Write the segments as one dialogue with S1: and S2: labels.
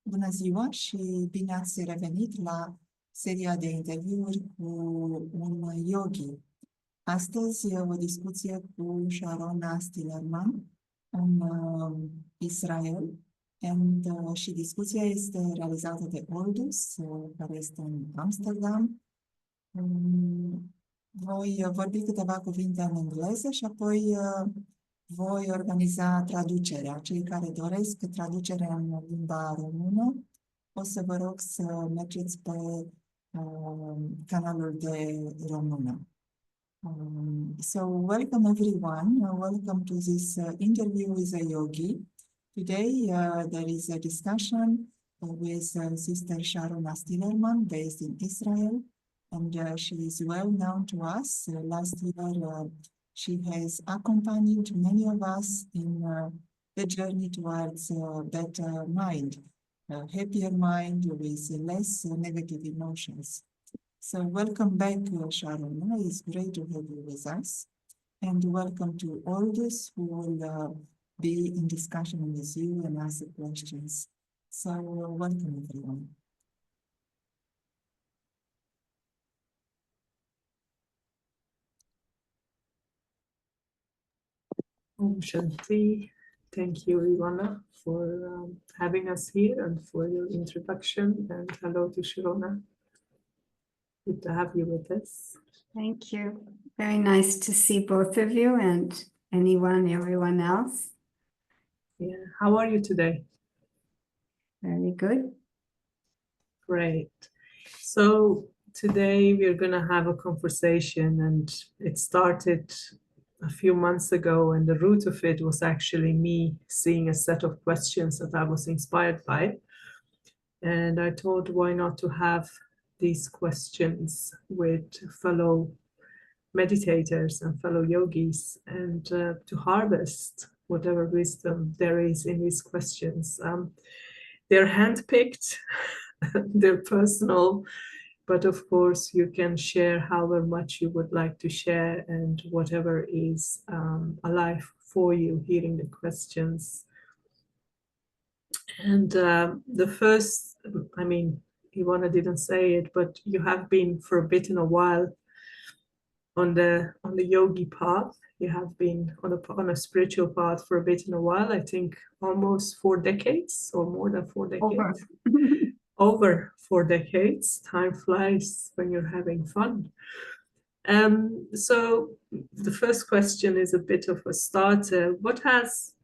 S1: Bună ziua și bine ați revenit la seria de interviuri cu un yogi. Astăzi o discuție cu Sharona Stillerman în Israel și discuția este realizată de Oldus, care este în Amsterdam. Voi vorbi câteva cuvinte în engleză și apoi voi organiza traducerea. Cei care doresc traducerea în limba română, o să vă rog să mergeți pe canalul de română. So welcome everyone. Welcome to this interview with a yogi. Today there is a discussion with Sister Sharona Stillerman based in Israel, and she is well known to us. Last year she has accompanied many of us in the journey towards a better mind, a happier mind with less negative emotions. So welcome back, Sharona. It's great to have you with us. And welcome to all those who will be in discussion with you and ask questions. So welcome, everyone.
S2: Om Shanti. Thank you, Ivana, for having us here and for your introduction. And hello to Sharona. Good to have you with us.
S3: Thank you. Very nice to see both of you and everyone else.
S2: Yeah. How are you today?
S3: Very good.
S2: Great. So today we're going to have a conversation, and it started a few months ago, and the root of it was actually me seeing a set of questions that I was inspired by. And I thought, why not to have these questions with fellow meditators and fellow yogis, and to harvest whatever wisdom there is in these questions. They're handpicked, they're personal, but of course you can share however much you would like to share, and whatever is alive for you, hearing the questions. And the first, I mean, Ivana didn't say it, but you have been for a bit in a while on the yogi path. You have been on a spiritual path for a bit in a while. I think almost 4 decades or more than 4 decades. Over 4 decades. Time flies when you're having fun. So the first question is a bit of a starter. What has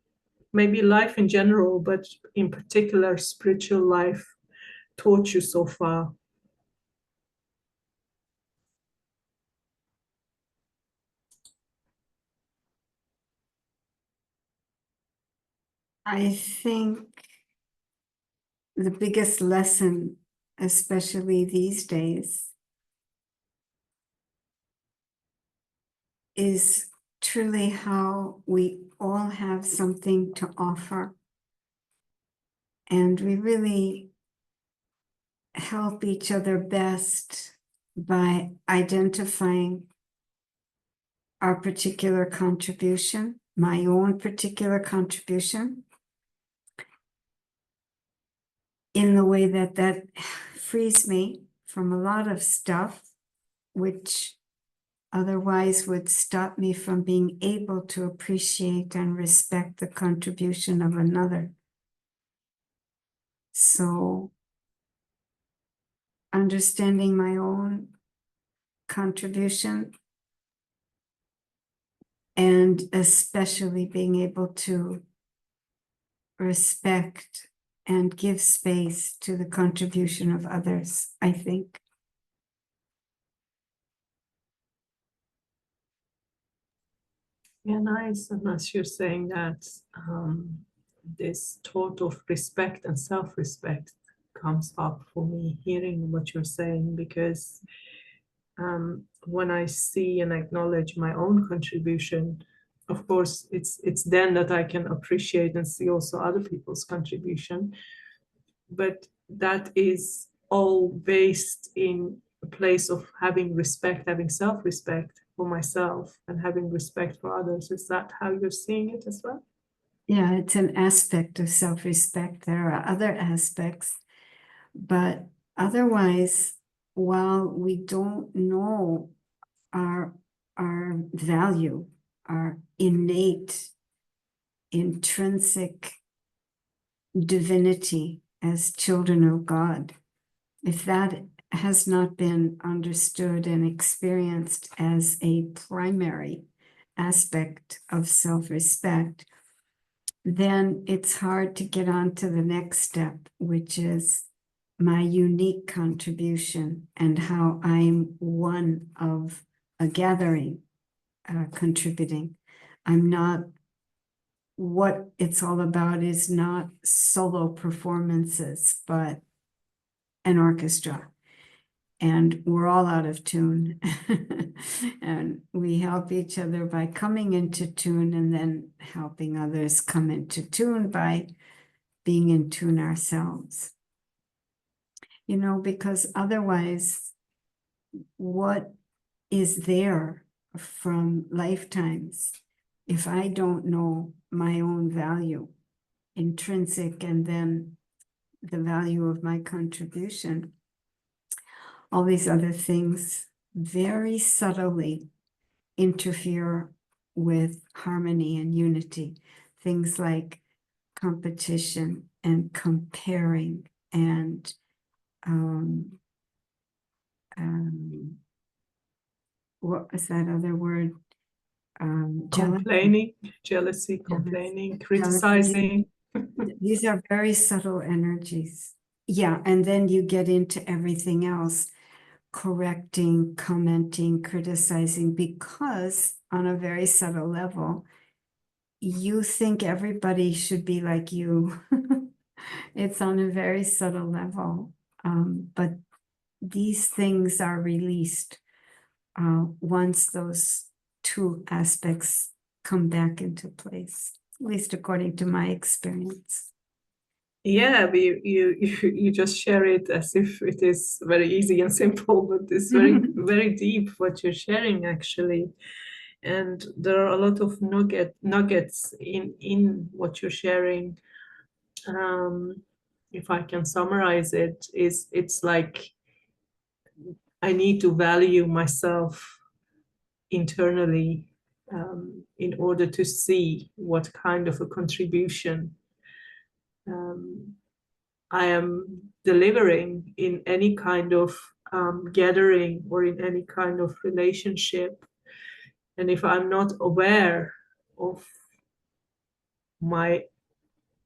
S2: maybe life in general, but in particular spiritual life, taught you so far?
S3: I think the biggest lesson, especially these days, is truly how we all have something to offer. And we really help each other best by identifying our particular contribution, my own particular contribution, in the way that frees me from a lot of stuff which otherwise would stop me from being able to appreciate and respect the contribution of another. So, understanding my own contribution, and especially being able to respect and give space to the contribution of others, I think.
S2: Yeah, nice. And as you're saying that, this thought of respect and self-respect comes up for me hearing what you're saying, because when I see and acknowledge my own contribution, of course, it's then that I can appreciate and see also other people's contribution. But that is all based in a place of having respect, having self-respect for myself and having respect for others. Is that how you're seeing it as well?
S3: Yeah, it's an aspect of self-respect. There are other aspects, but otherwise, while we don't know our value, our innate, intrinsic divinity as children of God, if that has not been understood and experienced as a primary aspect of self-respect, then it's hard to get on to the next step, which is my unique contribution and how I'm one of a gathering contributing. I'm not, what it's all about is not solo performances, but an orchestra. And we're all out of tune. And we help each other by coming into tune and then helping others come into tune by being in tune ourselves. You know, because otherwise, what is there from lifetimes if I don't know my own value, intrinsic, and then the value of my contribution? All these other things very subtly interfere with harmony and unity. Things like competition and comparing and what was that other word?
S2: Complaining, jealousy, complaining, criticizing.
S3: These are very subtle energies. Yeah, and then you get into everything else, correcting, commenting, criticizing, because on a very subtle level, you think everybody should be like you. It's on a very subtle level. But these things are released once those two aspects come back into place, at least according to my experience.
S2: Yeah, but you just share it as if it is very easy and simple, but it's very deep what you're sharing actually. And there are a lot of nuggets in what you're sharing. If I can summarize it, it's like I need to value myself internally in order to see what kind of a contribution I am delivering in any kind of gathering or in any kind of relationship. And if I'm not aware of my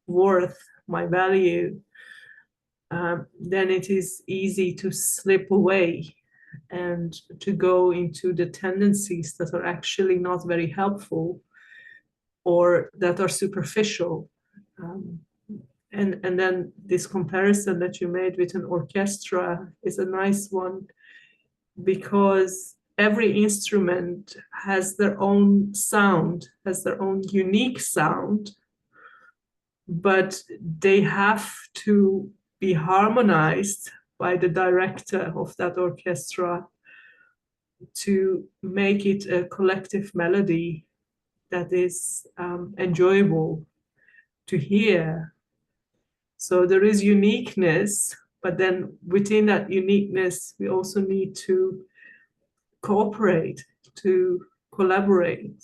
S2: worth, my value, then it is easy to slip away and to go into the tendencies that are actually not very helpful or that are superficial. And then this comparison that you made with an orchestra is a nice one, because every instrument has their own sound, has their own unique sound, but they have to be harmonized by the director of that orchestra to make it a collective melody that is enjoyable to hear. So there is uniqueness, but then within that uniqueness, we also need to cooperate, to collaborate.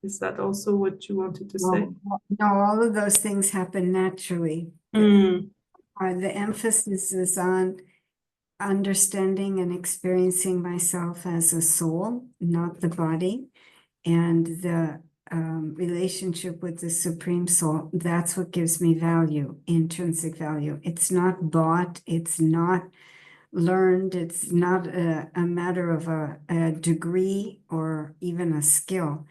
S2: Is that also what you wanted to say?
S3: No, all of those things happen naturally.
S2: Mm.
S3: The emphasis is on understanding and experiencing myself as a soul, not the body, and the relationship with the Supreme Soul. That's what gives me value, intrinsic value. It's not bought, it's not learned, it's not a matter of a degree or even a skill.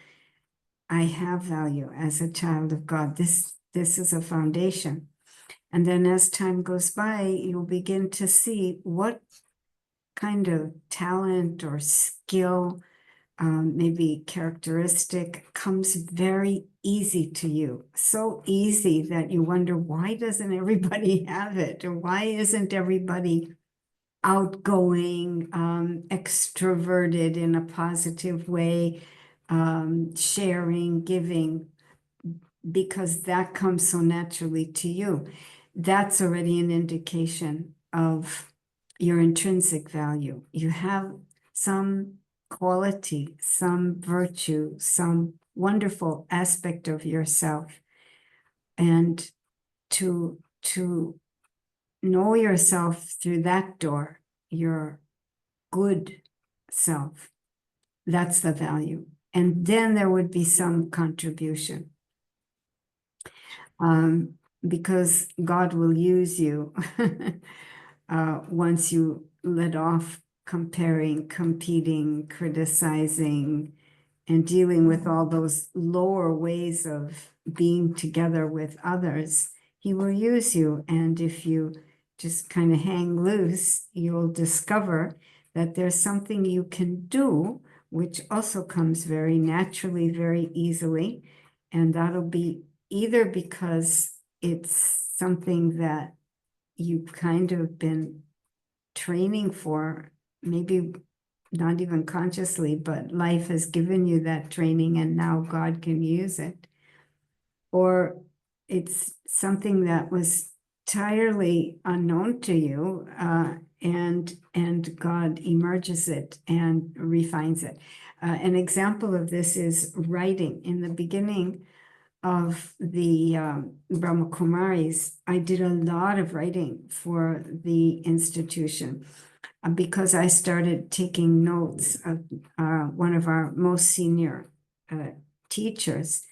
S3: I have value as a child of God. This is a foundation. And then as time goes by, you'll begin to see what kind of talent or skill, maybe characteristic, comes very easy to you. So easy that you wonder, why doesn't everybody have it? Or why isn't everybody outgoing, extroverted in a positive way, sharing, giving? because that comes so naturally to you. That's already an indication of your intrinsic value. You have some quality, some virtue, some wonderful aspect of yourself. And to know yourself through that door, your good self, that's the value. And then there would be some contribution. Because God will use you once you let off comparing, competing, criticizing, and dealing with all those lower ways of being together with others. He will use you. And if you just kind of hang loose, you'll discover that there's something you can do, which also comes very naturally, very easily. And that'll be either because it's something that you've kind of been training for, maybe not even consciously, but life has given you that training and now God can use it. Or it's something that was entirely unknown to you, and God emerges it and refines it. An example of this is writing. In the beginning of the Brahma Kumaris, I did a lot of writing for the institution because I started taking notes of one of our most senior teachers,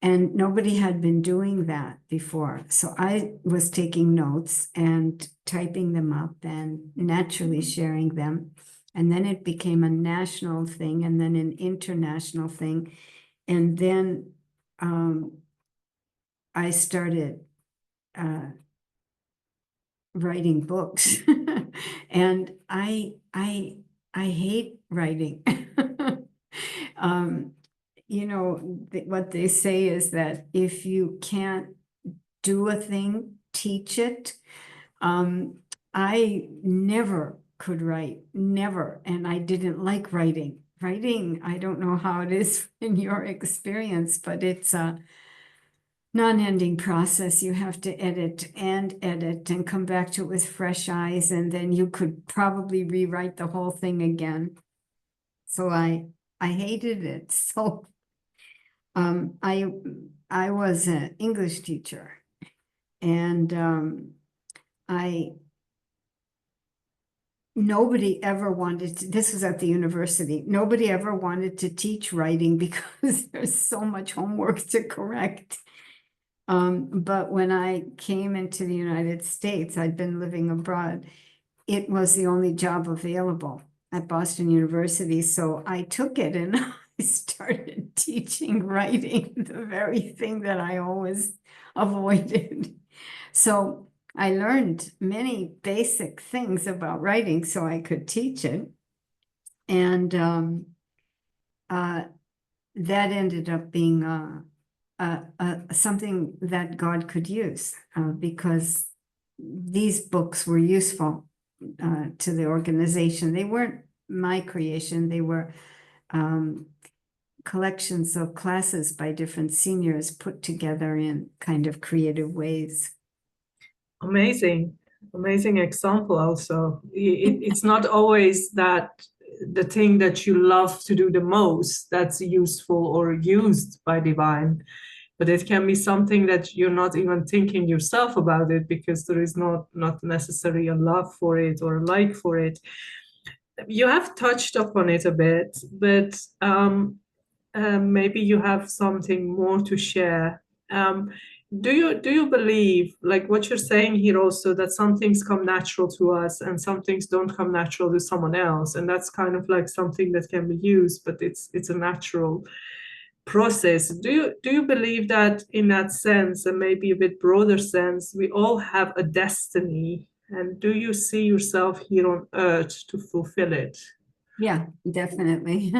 S3: and nobody had been doing that before. So I was taking notes and typing them up and naturally sharing them. And then it became a national thing and then an international thing. And then I started writing books, and I hate writing. You know, what they say is that if you can't do a thing, teach it. I never could write, never, and I didn't like writing. Writing, I don't know how it is in your experience, but it's a non-ending process. You have to edit and come back to it with fresh eyes, and then you could probably rewrite the whole thing again. So I hated it. So I was an English teacher, and nobody ever wanted to, this was at the university, nobody ever wanted to teach writing because there's so much homework to correct. But when I came into the United States, I'd been living abroad, it was the only job available at Boston University. So I took it and I started teaching writing, the very thing that I always avoided. So I learned many basic things about writing so I could teach it. And that ended up being something that God could use because these books were useful to the organization. They weren't my creation. They were collections of classes by different seniors put together in kind of creative ways.
S2: Amazing example also. It's not always that the thing that you love to do the most that's useful or used by divine, but it can be something that you're not even thinking yourself about it because there is not necessarily a love for it or a like for it. You have touched upon it a bit, but maybe you have something more to share. Do you believe, like what you're saying here also, that some things come natural to us and some things don't come natural to someone else, and that's kind of like something that can be used, but it's a natural process. Do you believe that in that sense, and maybe a bit broader sense, we all have a destiny, and do you see yourself here on earth to fulfill it?
S3: Yeah, definitely.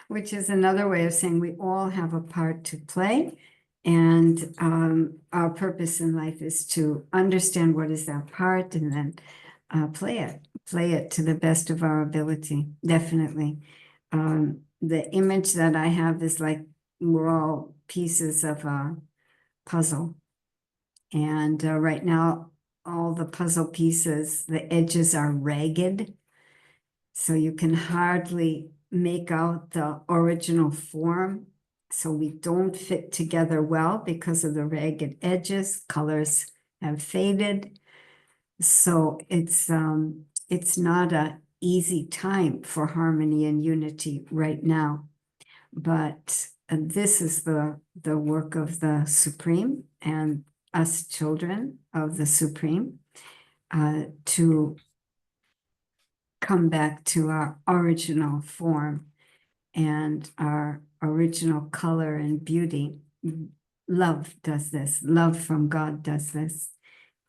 S3: Which is another way of saying we all have a part to play. And our purpose in life is to understand what is that part and then play it to the best of our ability. Definitely. The image that I have is like we're all pieces of a puzzle. And right now, all the puzzle pieces, the edges are ragged, so you can hardly make out the original form. So we don't fit together well because of the ragged edges. Colors have faded. So it's not an easy time for harmony and unity right now. But this is the work of the Supreme and us children of the Supreme, to come back to our original form and our original color and beauty. Love does this. Love from God does this.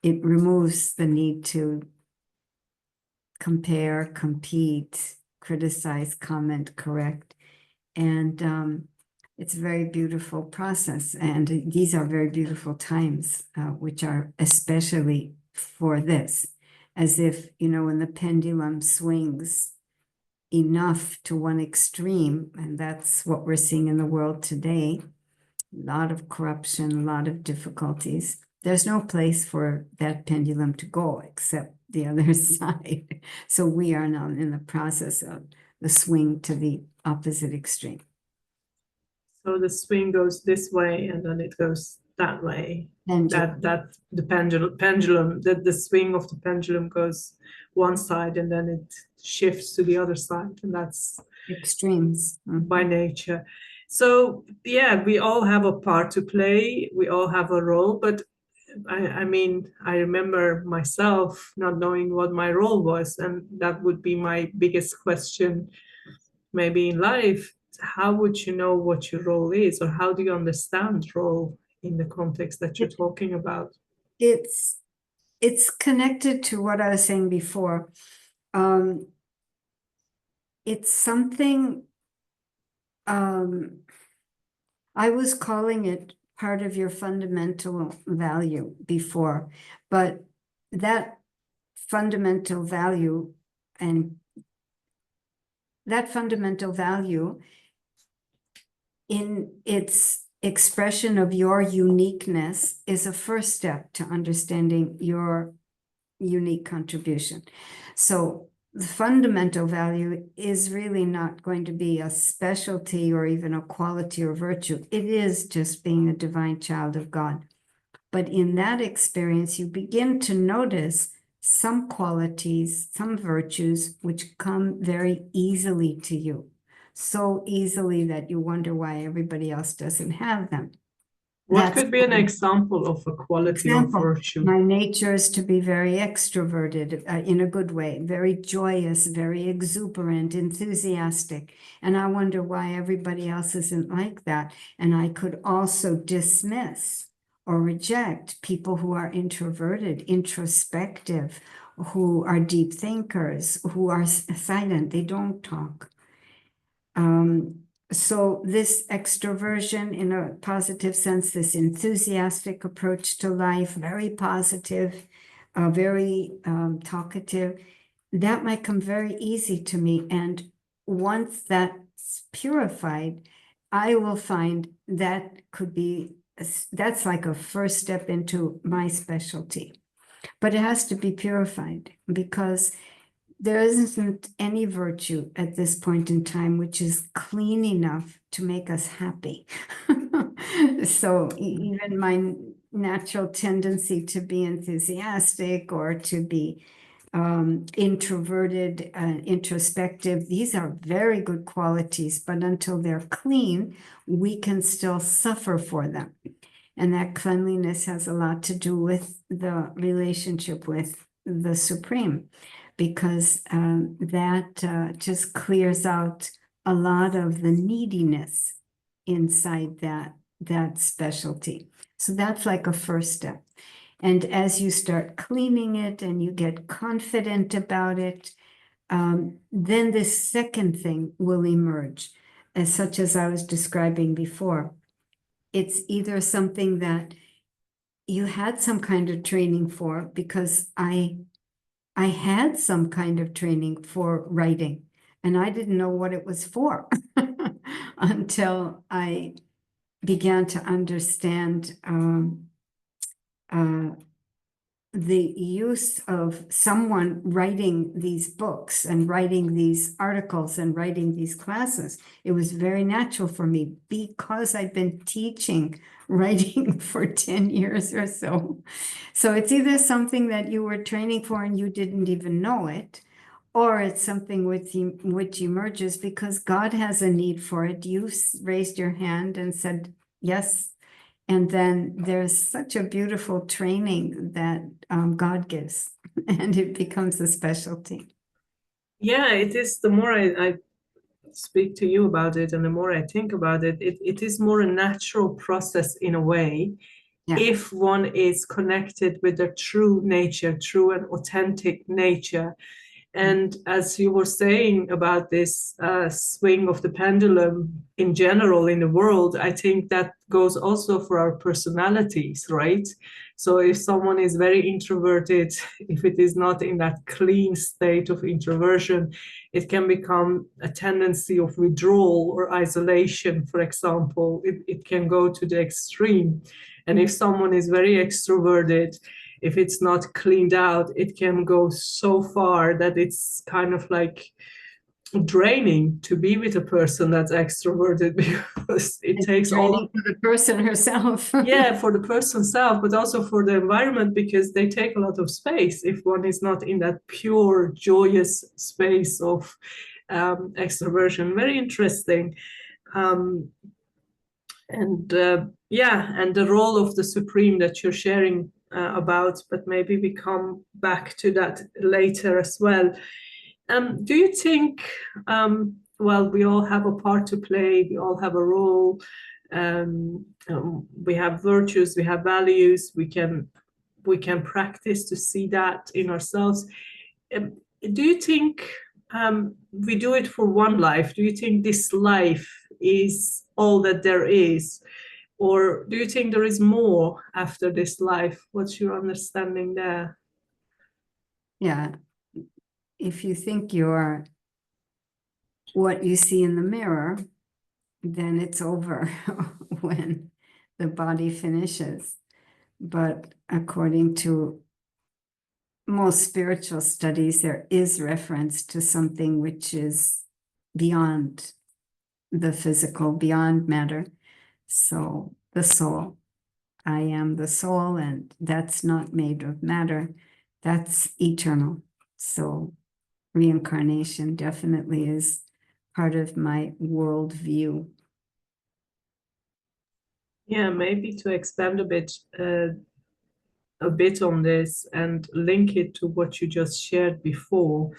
S3: It removes the need to compare, compete, criticize, comment, correct. And it's a very beautiful process. And these are very beautiful times, which are especially for this. As if, when the pendulum swings enough to one extreme, and that's what we're seeing in the world today, a lot of corruption, a lot of difficulties. There's no place for that pendulum to go except the other side. So we are now in the process of the swing to the opposite extreme.
S2: So the swing goes this way and then it goes that way.
S3: Pendulum.
S2: That the pendulum, that the swing of the pendulum goes one side and then it shifts to the other side, and that's
S3: Extremes.
S2: by nature. So yeah, we all have a part to play, we all have a role, but I mean, I remember myself not knowing what my role was, and that would be my biggest question maybe in life. How would you know what your role is, or how do you understand role in the context that you're talking about?
S3: It's connected to what I was saying before. It's something, I was calling it part of your fundamental value before, but that fundamental value in its expression of your uniqueness is a first step to understanding your unique contribution. So the fundamental value is really not going to be a specialty or even a quality or virtue. It is just being a divine child of God. But in that experience, you begin to notice some qualities, some virtues, which come very easily to you. So easily that you wonder why everybody else doesn't have them.
S2: What could be an example of a quality or virtue?
S3: My nature is to be very extroverted, in a good way, very joyous, very exuberant, enthusiastic. And I wonder why everybody else isn't like that. And I could also dismiss or reject people who are introverted, introspective, who are deep thinkers, who are silent, they don't talk. So this extroversion in a positive sense, this enthusiastic approach to life, very positive, very talkative, that might come very easy to me. And once that's purified, I will find that could be, that's like a first step into my specialty. But it has to be purified, because there isn't any virtue at this point in time which is clean enough to make us happy. So even my natural tendency to be enthusiastic or to be introverted, introspective, these are very good qualities, but until they're clean, we can still suffer for them. And that cleanliness has a lot to do with the relationship with the Supreme, because that just clears out a lot of the neediness inside that specialty. So that's like a first step. And as you start cleaning it and you get confident about it, then this second thing will emerge, as such as I was describing before. It's either something that you had some kind of training for, because I had some kind of training for writing, and I didn't know what it was for until I began to understand the use of someone writing these books and writing these articles and writing these classes, it was very natural for me because I'd been teaching writing for 10 years or so. So it's either something that you were training for and you didn't even know it, or it's something which emerges because God has a need for it. You raised your hand and said, yes. And then there's such a beautiful training that God gives, and it becomes a specialty.
S2: Yeah, it is. The more I speak to you about it and the more I think about it, it is more a natural process in a way.
S3: Yeah.
S2: If one is connected with their true nature, true and authentic nature. And as you were saying about this swing of the pendulum in general in the world, I think that goes also for our personalities, right? So if someone is very introverted, if it is not in that clean state of introversion, it can become a tendency of withdrawal or isolation, for example. It can go to the extreme. And if someone is very extroverted, if it's not cleaned out, it can go so far that it's kind of like draining to be with a person that's extroverted because it takes all
S3: for the person herself.
S2: Yeah, for the person self, but also for the environment, because they take a lot of space if one is not in that pure, joyous space of extroversion. Very interesting. And the role of the Supreme that you're sharing about, but maybe we come back to that later as well. Do you think, well, we all have a part to play, we all have a role, we have virtues, we have values, we can practice to see that in ourselves. Do you think we do it for one life? Do you think this life is all that there is? Or do you think there is more after this life? What's your understanding there?
S3: Yeah. If you think you're what you see in the mirror, then it's over when the body finishes. But according to most spiritual studies, there is reference to something which is beyond the physical, beyond matter. So the soul, I am the soul, and that's not made of matter. That's eternal. So reincarnation definitely is part of my worldview.
S2: Yeah, maybe to expand a bit on this and link it to what you just shared before,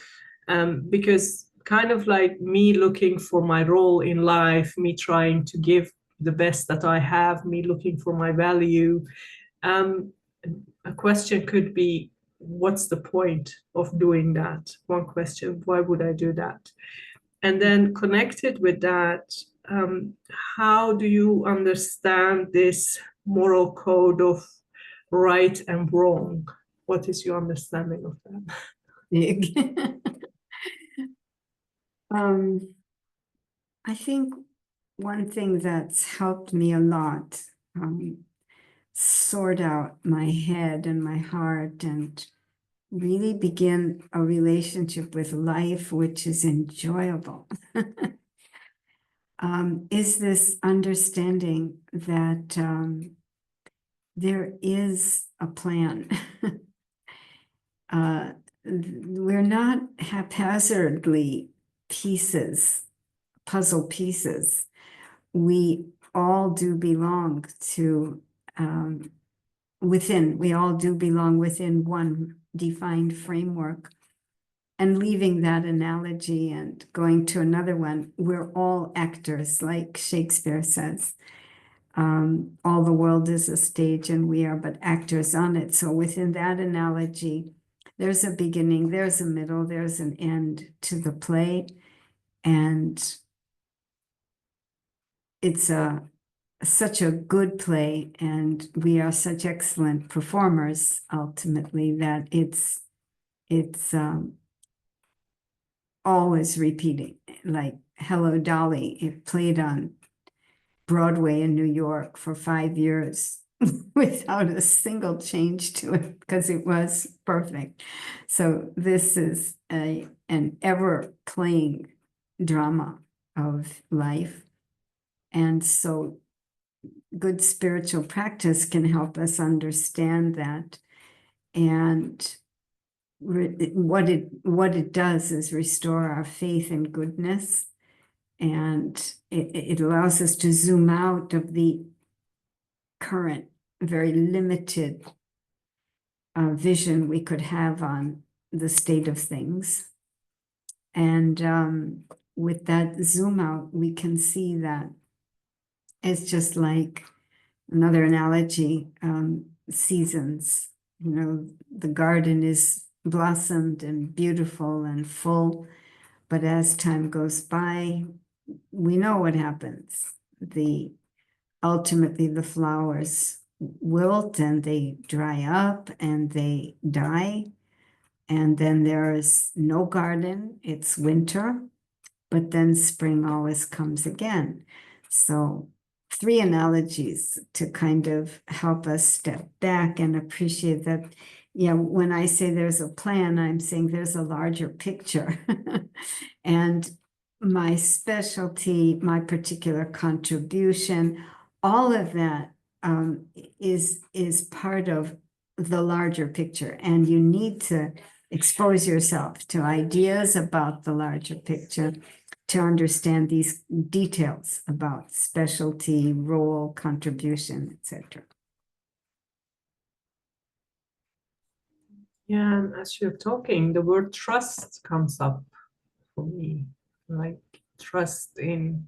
S2: because kind of like me looking for my role in life, me trying to give the best that I have, me looking for my value. A question could be, what's the point of doing that? One question, why would I do that? And then connected with that, how do you understand this moral code of right and wrong? What is your understanding of that?
S3: Big. I think one thing that's helped me a lot sort out my head and my heart and really begin a relationship with life which is enjoyable is this understanding that there is a plan. We're not haphazardly puzzle pieces. We all do belong to we all do belong within one defined framework. And leaving that analogy and going to another one, we're all actors, like Shakespeare says. All the world is a stage and we are but actors on it. So within that analogy, there's a beginning, there's a middle, there's an end to the play. And it's such a good play, and we are such excellent performers ultimately that it's always repeating, like Hello Dolly. It played on Broadway in New York for 5 years without a single change to it because it was perfect. So this is an ever playing drama of life. And so good spiritual practice can help us understand that. And what it does is restore our faith in goodness. And it allows us to zoom out of the current, very limited vision we could have on the state of things. And with that zoom out, we can see that it's just like another analogy, seasons. You know, the garden is blossomed and beautiful and full, but as time goes by, we know what happens. Ultimately, the flowers wilt and they dry up and they die. And then there is no garden, it's winter, but then spring always comes again. So 3 analogies to kind of help us step back and appreciate that, yeah, when I say there's a plan, I'm saying there's a larger picture. And my specialty, my particular contribution, all of that is part of the larger picture. And you need to expose yourself to ideas about the larger picture to understand these details about specialty, role, contribution, etc.
S2: Yeah, and as you're talking, the word trust comes up for me, like trust in,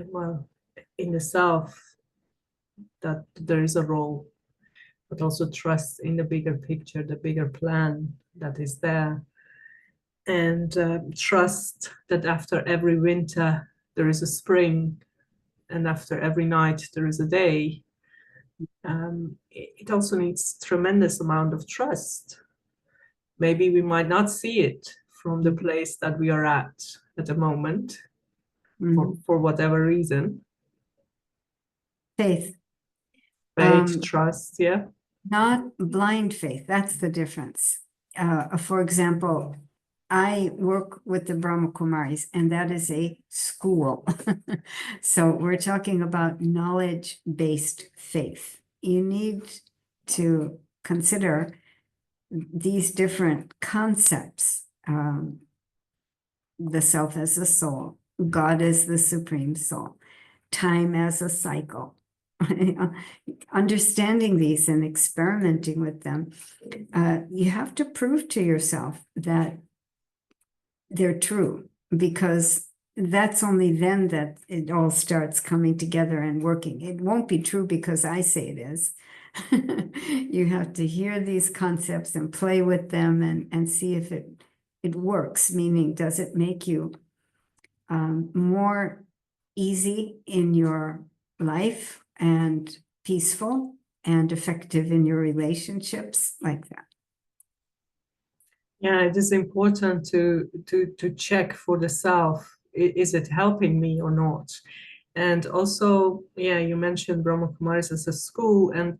S2: well, in the self, that there is a role, but also trust in the bigger picture, the bigger plan that is there. And trust that after every winter there is a spring, and after every night there is a day. It also needs tremendous amount of trust. Maybe we might not see it from the place that we are at the moment, for whatever reason.
S3: Faith.
S2: Trust, yeah.
S3: Not blind faith, that's the difference. For example, I work with the Brahma Kumaris, and that is a school. So we're talking about knowledge-based faith. You need to consider these different concepts. The self as a soul, God as the supreme soul, time as a cycle. Understanding these and experimenting with them, you have to prove to yourself that they're true, because that's only then that it all starts coming together and working. It won't be true because I say it is. You have to hear these concepts and play with them and see if it works, meaning does it make you more easy in your life and peaceful and effective in your relationships, like that.
S2: Yeah, it is important to check for the self. Is it helping me or not? And also, yeah, you mentioned Brahma Kumaris as a school, and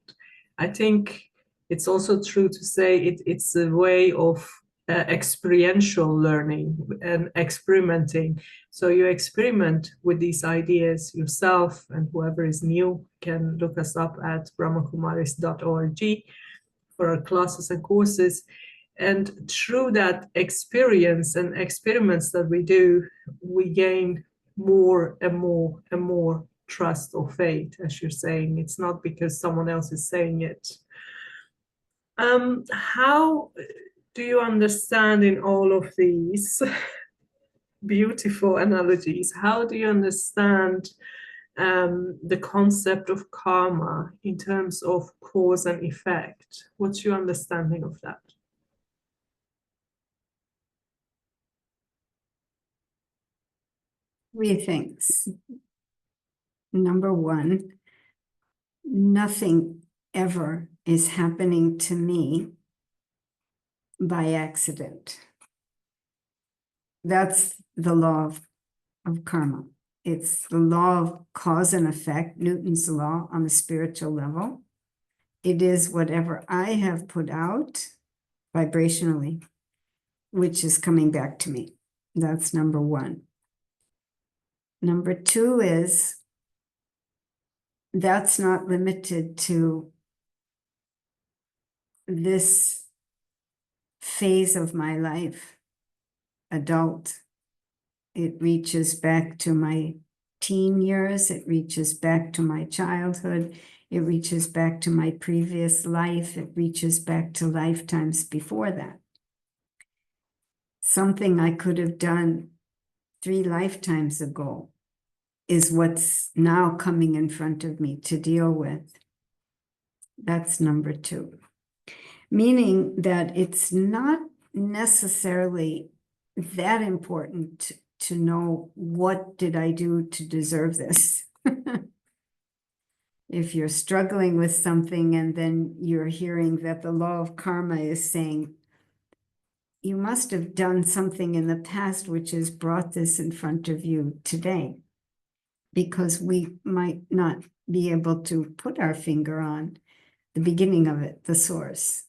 S2: I think it's also true to say it's a way of experiential learning and experimenting. So you experiment with these ideas yourself, and whoever is new can look us up at brahmakumaris.org for our classes and courses. And through that experience and experiments that we do, we gain more and more and more trust or faith, as you're saying. It's not because someone else is saying it. How do you understand in all of these beautiful analogies, how do you understand the concept of karma in terms of cause and effect? What's your understanding of that?
S3: 3 things. Number 1, nothing ever is happening to me by accident. That's the law of karma. It's the law of cause and effect, Newton's law on the spiritual level. It is whatever I have put out vibrationally, which is coming back to me. That's number one. Number two is that's not limited to this phase of my life, adult. It reaches back to my teen years. It reaches back to my childhood. It reaches back to my previous life. It reaches back to lifetimes before that. Something I could have done 3 lifetimes ago is what's now coming in front of me to deal with. That's number two. Meaning that it's not necessarily that important to know what did I do to deserve this. If you're struggling with something and then you're hearing that the law of karma is saying, you must have done something in the past which has brought this in front of you today, because we might not be able to put our finger on the beginning of it, the source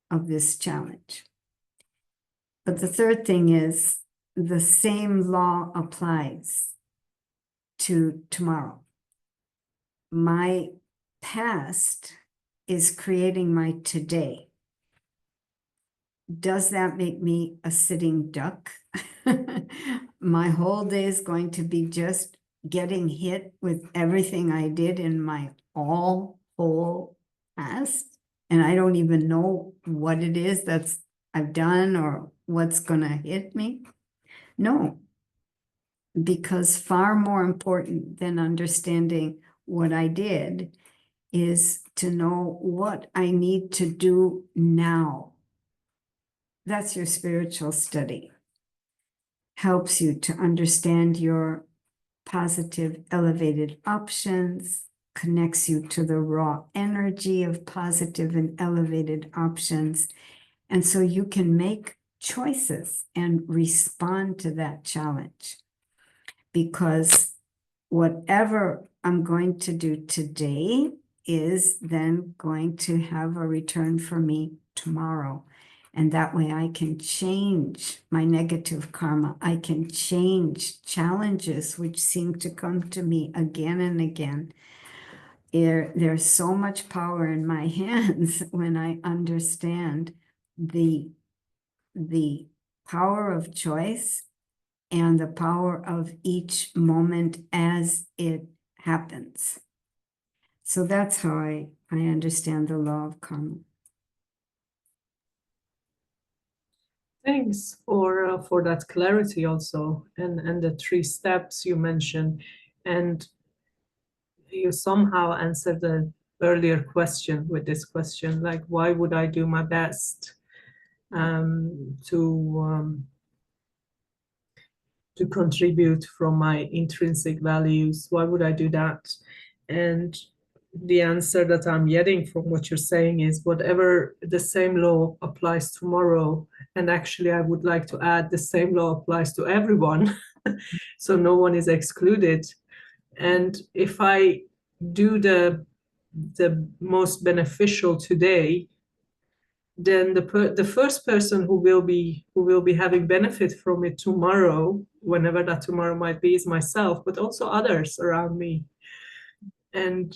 S3: of this challenge. But the third thing is the same law applies to tomorrow. My past is creating my today. Does that make me a sitting duck? My whole day is going to be just getting hit with everything I did in my whole past, and I don't even know what it is that's I've done or what's gonna hit me? No, because far more important than understanding what I did is to know what I need to do now. That's your spiritual study. Helps you to understand your positive, elevated options, connects you to the raw energy of positive and elevated options. And so you can make choices and respond to that challenge. Because whatever I'm going to do today is then going to have a return for me tomorrow. And that way I can change my negative karma. I can change challenges which seem to come to me again and again. There's so much power in my hands when I understand the power of choice and the power of each moment as it happens. So that's how I understand the law of karma.
S2: Thanks for that clarity also, and the 3 steps you mentioned, and you somehow answered the earlier question with this question, like, why would I do my best to contribute from my intrinsic values? Why would I do that? And the answer that I'm getting from what you're saying is whatever the same law applies tomorrow, and actually I would like to add the same law applies to everyone, so no one is excluded. And if I do the most beneficial today, then the first person who will be having benefit from it tomorrow, whenever that tomorrow might be, is myself, but also others around me. And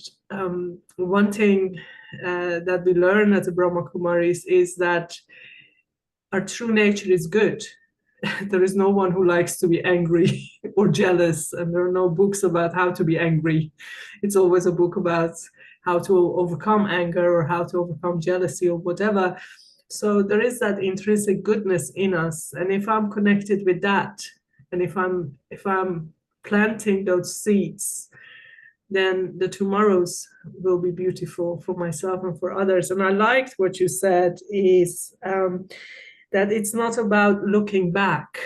S2: one thing that we learn at the Brahma Kumaris is that our true nature is good. There is no one who likes to be angry or jealous, and there are no books about how to be angry. It's always a book about how to overcome anger or how to overcome jealousy or whatever. So there is that intrinsic goodness in us, and if I'm connected with that, and if I'm planting those seeds, then the tomorrows will be beautiful for myself and for others. And I liked what you said is that it's not about looking back,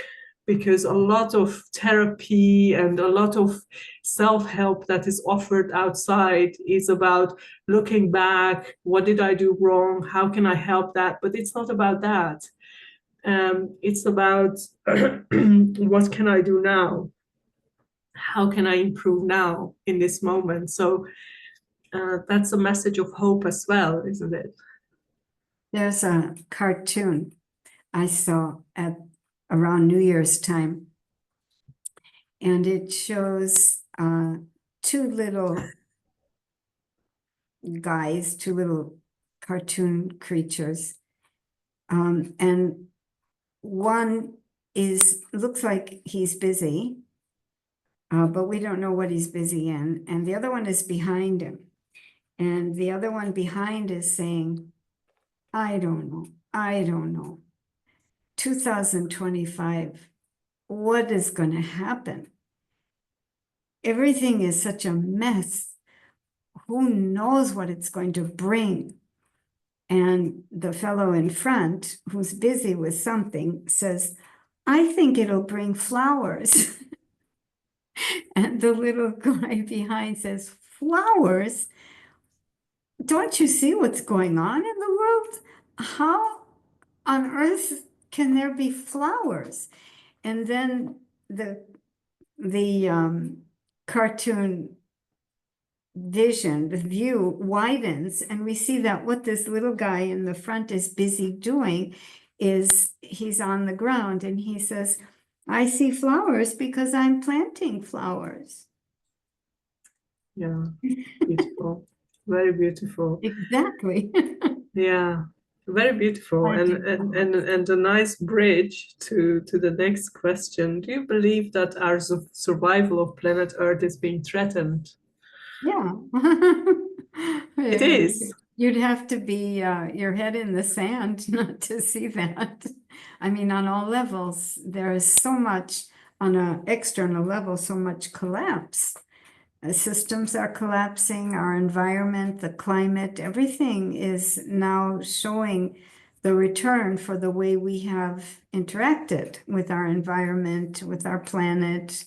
S2: because a lot of therapy and a lot of self-help that is offered outside is about looking back. What did I do wrong? How can I help that? But it's not about that. It's about what can I do now? how can I improve now in this moment? So that's a message of hope as well, isn't it?
S3: There's a cartoon I saw at around New Year's time, and it shows two little guys, two little cartoon creatures, and one looks like he's busy, but we don't know what he's busy in, and the other one is behind him, and the other one behind is saying, I don't know. 2025, what is going to happen? Everything is such a mess. Who knows what it's going to bring? And the fellow in front, who's busy with something, says, I think it'll bring flowers. And the little guy behind says, flowers? Don't you see what's going on in the world? How on earth can there be flowers? And then the cartoon vision, the view widens, and we see that what this little guy in the front is busy doing is he's on the ground and he says, I see flowers because I'm planting flowers.
S2: Yeah, beautiful. Very beautiful.
S3: Exactly.
S2: Yeah, very beautiful. And a nice bridge to the next question. Do you believe that our survival of planet Earth is being threatened?
S3: Yeah.
S2: It is.
S3: You'd have to be your head in the sand not to see that. I mean, on all levels, there is so much on an external level, so much collapse. Systems are collapsing, our environment, the climate, everything is now showing the return for the way we have interacted with our environment, with our planet,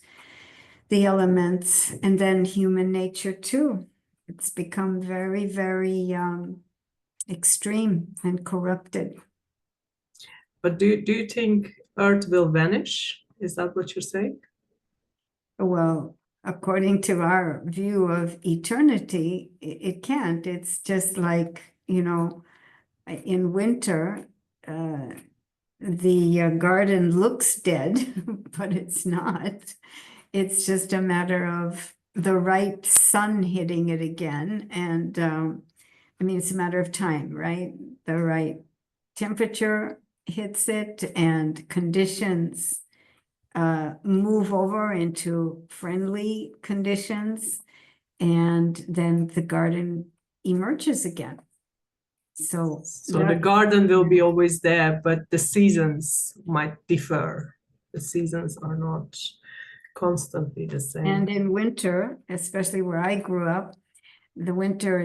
S3: the elements, and then human nature too. It's become very, very extreme and corrupted.
S2: But do you think Earth will vanish? Is that what you're saying?
S3: Well, according to our view of eternity, it can't. It's just like, in winter, the garden looks dead, but it's not. It's just a matter of the right sun hitting it again. And I mean, it's a matter of time, right? The right temperature hits it and conditions move over into friendly conditions, and then the garden emerges again. So
S2: the garden will be always there, but the seasons might differ. The seasons are not constantly the same.
S3: And in winter, especially where I grew up, the winter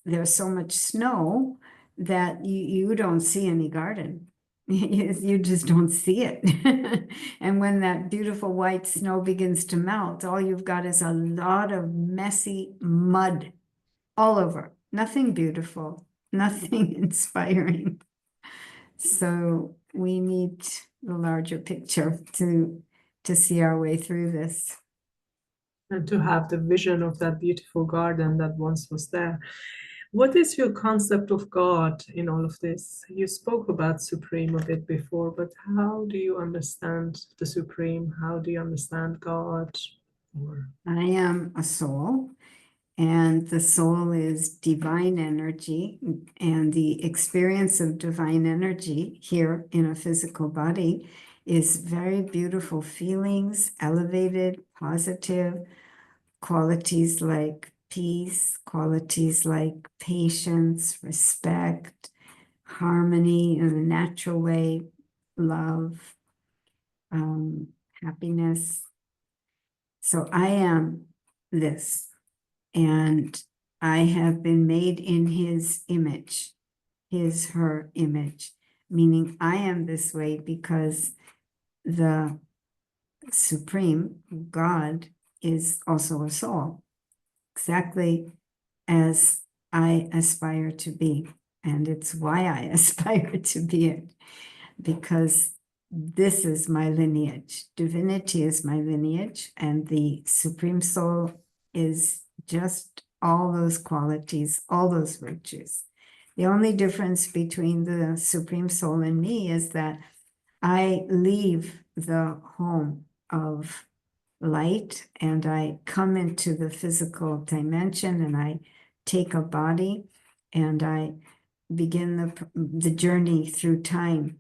S3: there's so much snow that you don't see any garden. You just don't see it. And when that beautiful white snow begins to melt, all you've got is a lot of messy mud all over. Nothing beautiful, nothing inspiring. So we need the larger picture to see our way through this.
S2: And to have the vision of that beautiful garden that once was there. What is your concept of God in all of this? You spoke about Supreme a bit before, but how do you understand the Supreme? How do you understand God?
S3: I am a soul, and the soul is divine energy, and the experience of divine energy here in a physical body is very beautiful feelings, elevated, positive qualities like peace, qualities like patience, respect, harmony in a natural way, love, happiness. So I am this, and I have been made in his image, her image, meaning I am this way because the Supreme God is also a soul, exactly as I aspire to be. And it's why I aspire to be it, because this is my lineage. Divinity is my lineage, and the Supreme Soul is just all those qualities, all those virtues. The only difference between the Supreme Soul and me is that I leave the home of light and I come into the physical dimension, and I take a body and I begin the journey through time,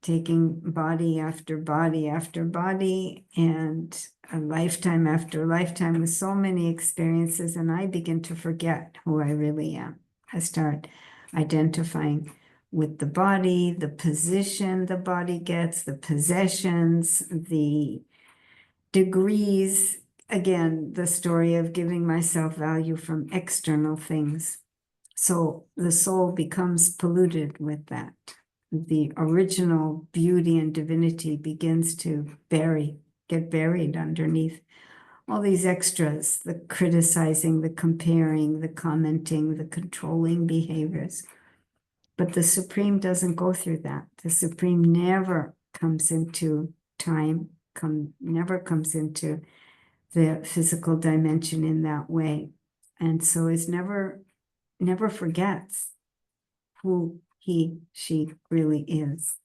S3: taking body after body after body, and a lifetime after lifetime with so many experiences, and I begin to forget who I really am. I start identifying with the body, the position the body gets, the possessions, the degrees. Again, the story of giving myself value from external things. So the soul becomes polluted with that. The original beauty and divinity begins to get buried underneath all these extras, the criticizing, the comparing, the commenting, the controlling behaviors. But the Supreme doesn't go through that. The Supreme never comes into time, never comes into the physical dimension in that way. And so is never forgets who he, she really is.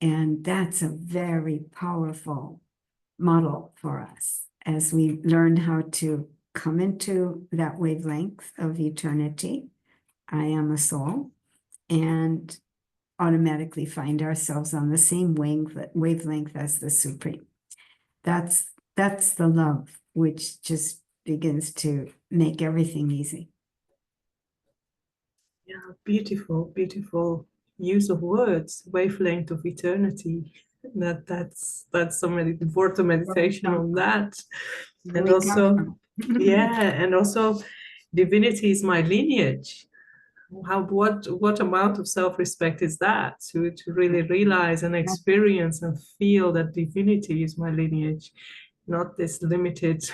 S3: And that's a very powerful model for us as we learn how to come into that wavelength of eternity. I am a soul, and automatically find ourselves on the same wavelength as the Supreme. That's the love, which just begins to make everything easy.
S2: Yeah, beautiful, beautiful use of words, wavelength of eternity. That's so many words of meditation on that. And also, yeah, and also divinity is my lineage. What amount of self-respect is that to really realize and experience and feel that divinity is my lineage, not this limited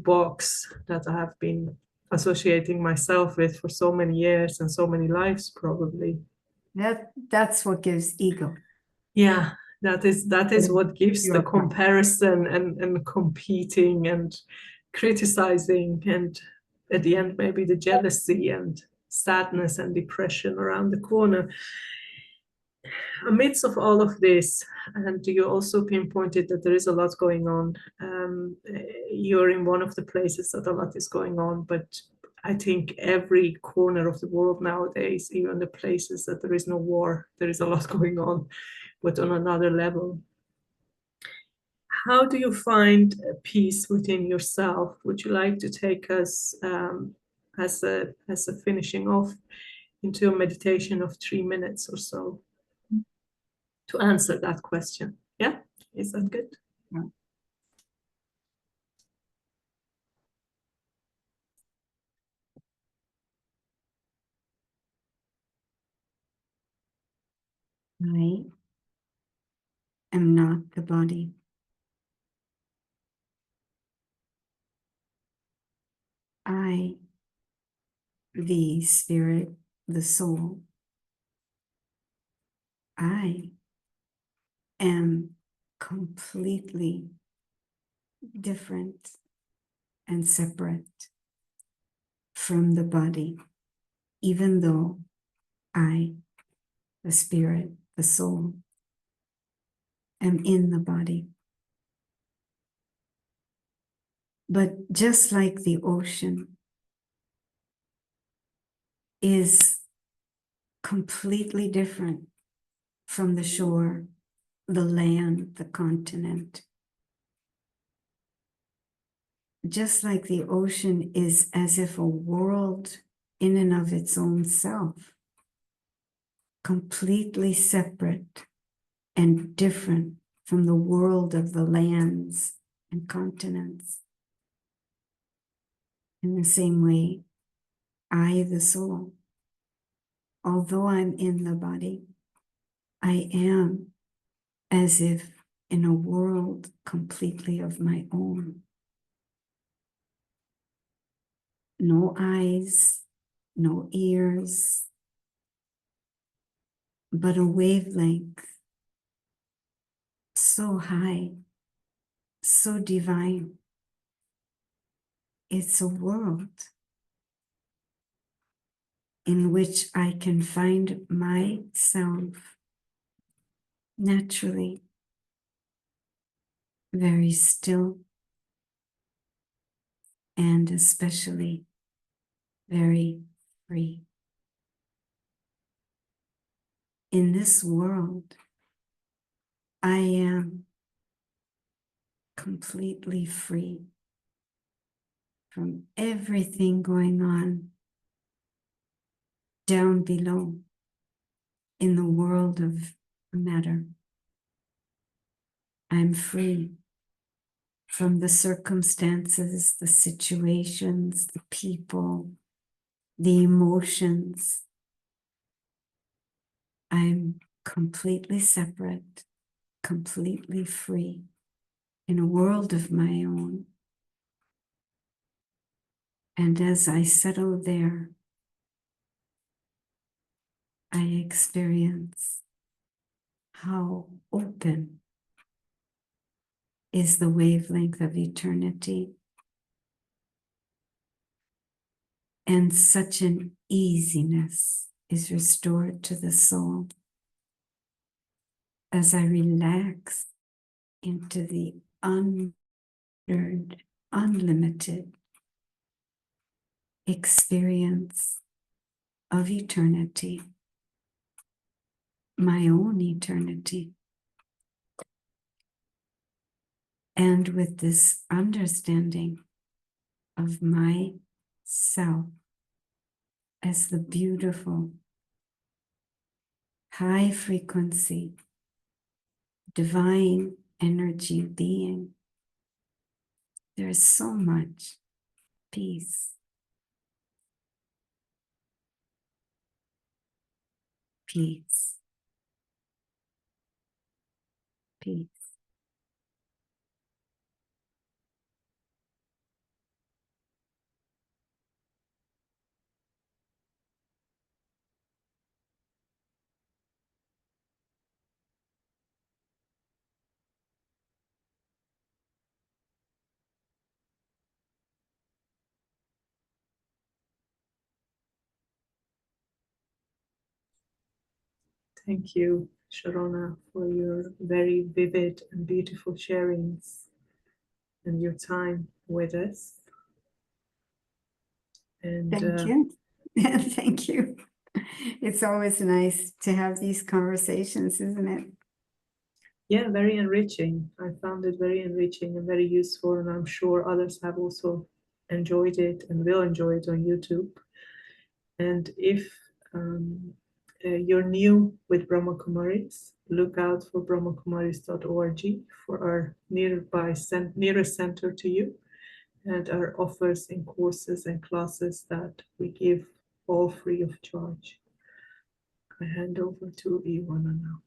S2: box that I have been associating myself with for so many years and so many lives, probably.
S3: That's what gives ego.
S2: Yeah, that is what gives the comparison and competing and criticizing, and at the end maybe the jealousy and sadness and depression around the corner. Amidst of all of this, and you also pinpointed that there is a lot going on. You're in one of the places that a lot is going on, but I think every corner of the world nowadays, even the places that there is no war, there is a lot going on, but on another level. How do you find peace within yourself? Would you like to take us as a finishing off into a meditation of 3 minutes or so to answer that question? Yeah, is that good?
S3: Yeah. I am not the body. I, the spirit, the soul, I am completely different and separate from the body, even though I, the spirit, the soul, am in the body. But just like the ocean is completely different from the shore, the land, the continent. Just like the ocean is as if a world in and of its own self, completely separate and different from the world of the lands and continents. In the same way, I, the soul, although I'm in the body, I am as if in a world completely of my own. No eyes, no ears, but a wavelength so high, so divine. It's a world in which I can find myself naturally very still and especially very free. In this world, I am completely free from everything going on down below in the world of matter. I'm free from the circumstances, the situations, the people, the emotions. I'm completely separate, completely free in a world of my own. And as I settle there, I experience how open is the wavelength of eternity, and such an easiness is restored to the soul as I relax into the unlearned, unlimited experience of eternity, my own eternity. And with this understanding of myself as the beautiful, high frequency, divine energy being, there is so much peace. Peace. Peace.
S2: Thank you, Sharona, for your very vivid and beautiful sharings and your time with us. And
S3: Thank you. Thank you. It's always nice to have these conversations, isn't it?
S2: yeah, very enriching. I found it very enriching and very useful, and I'm sure others have also enjoyed it and will enjoy it on YouTube. And if you're new with Brahma Kumaris, look out for brahmakumaris.org for our nearest center to you, and our offers and courses and classes that we give all free of charge. I hand over to Ivana now.